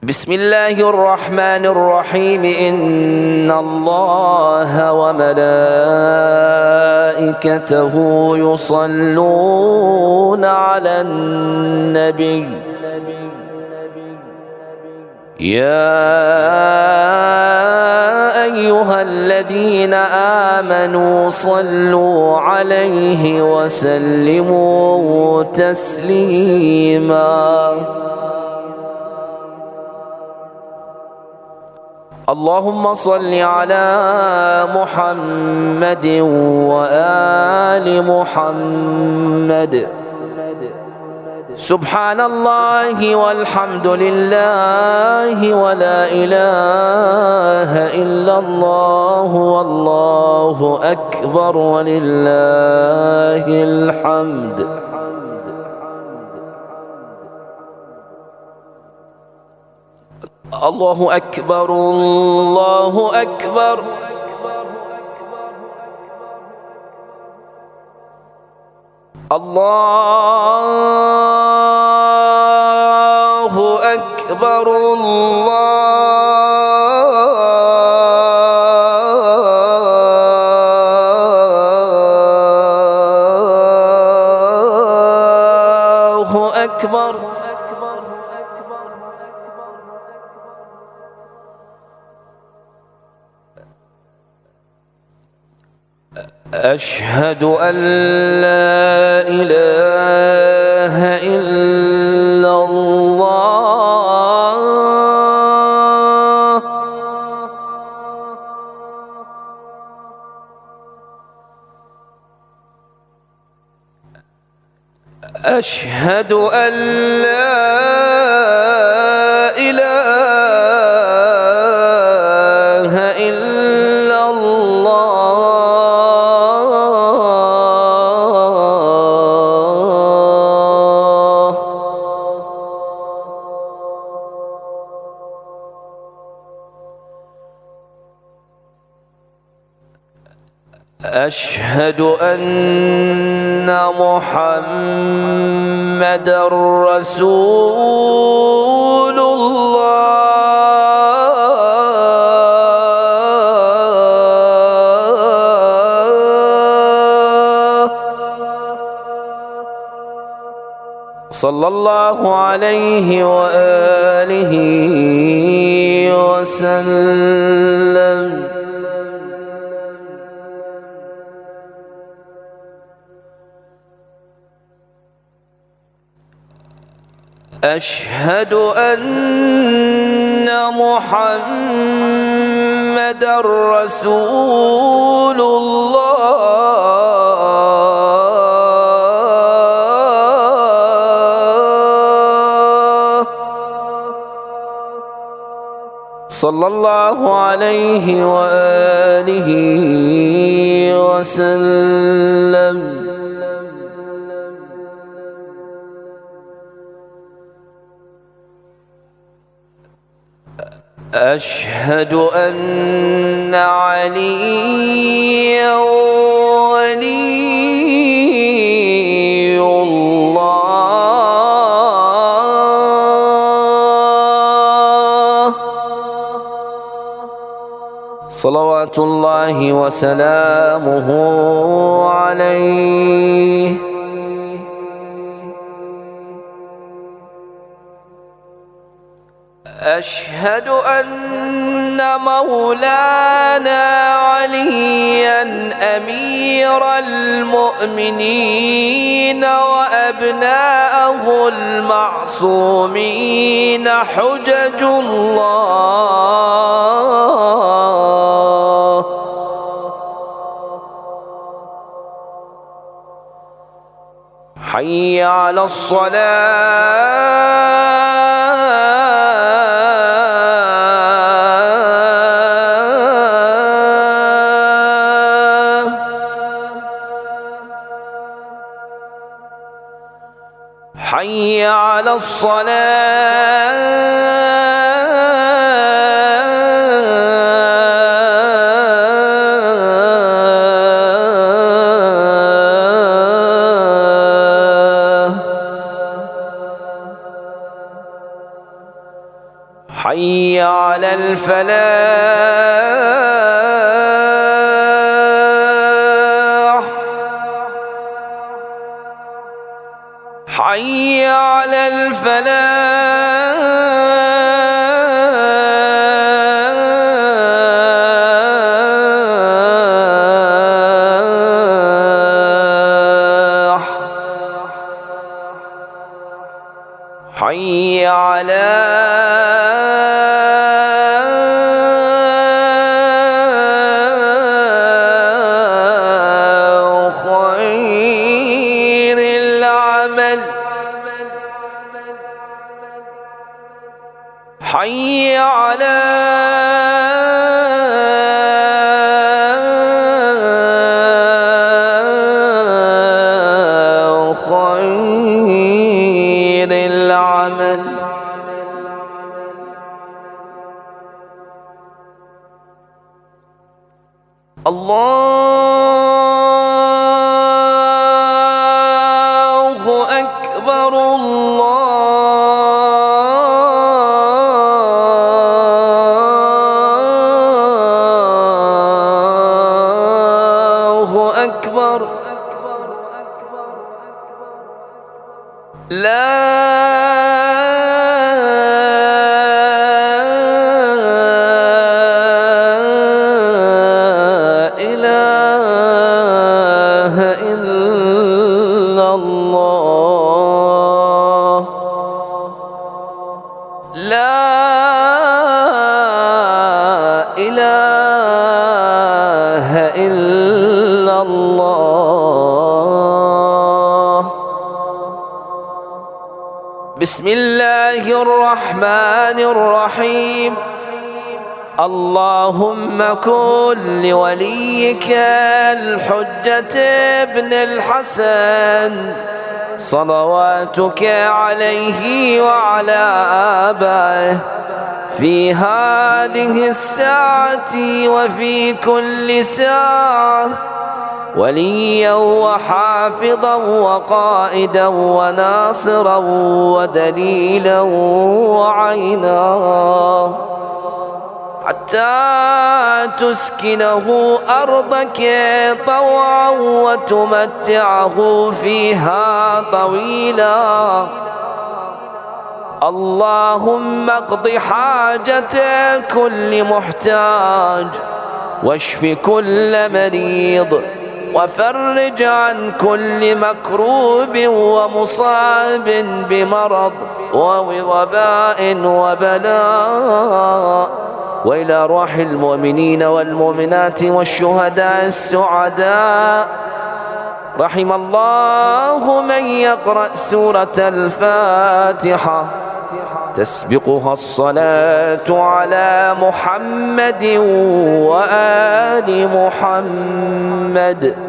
بسم الله الرحمن الرحيم. إن الله وملائكته يصلون على النبي يا أيها الذين آمنوا صلوا عليه وسلموا تسليما. اللهم صل على محمد وآل محمد. سبحان الله والحمد لله ولا إله إلا الله والله أكبر ولله الحمد. الله أكبر الله أكبر. الله أكبر الله أكبر. أشهد أن لا إله إلا الله. أشهد أن لا إله إلا الله. أشهد أن محمدًا رسول الله. صلى الله عليه وآله وسلم. أشهد أن محمدًا رسول الله. صلى الله عليه وآله وسلم. أشهد أن عليا ولي الله. صلوات الله وسلامه عليه. أشهد أن مولانا عليا أمير المؤمنين وأبناءه المعصومين حجج الله. حي على الصلاة. حي على الصلاة. حي على الفلاح حي على الفلاح حي على خير العمل حي على خير العمل الله أكبر الله أكبر لا إله إلا الله. بسم الله الرحمن الرحيم. اللهم كن لوليك الحجة ابن الحسن صلواتك عليه وعلى آبائه في هذه الساعة وفي كل ساعة وليا وحافظا وقائدا وناصرا ودليلا وعينا حتى تسكنه أرضك طوعا وتمتعه فيها طويلا. اللهم اقض حاجة كل محتاج واشف كل مريض وفرج عن كل مكروب ومصاب بمرض ووباء وبلاء، وإلى أرواح المؤمنين والمؤمنات والشهداء السعداء. رحم الله من يقرأ سورة الفاتحة تسبقها الصلاة على محمد وآل محمد.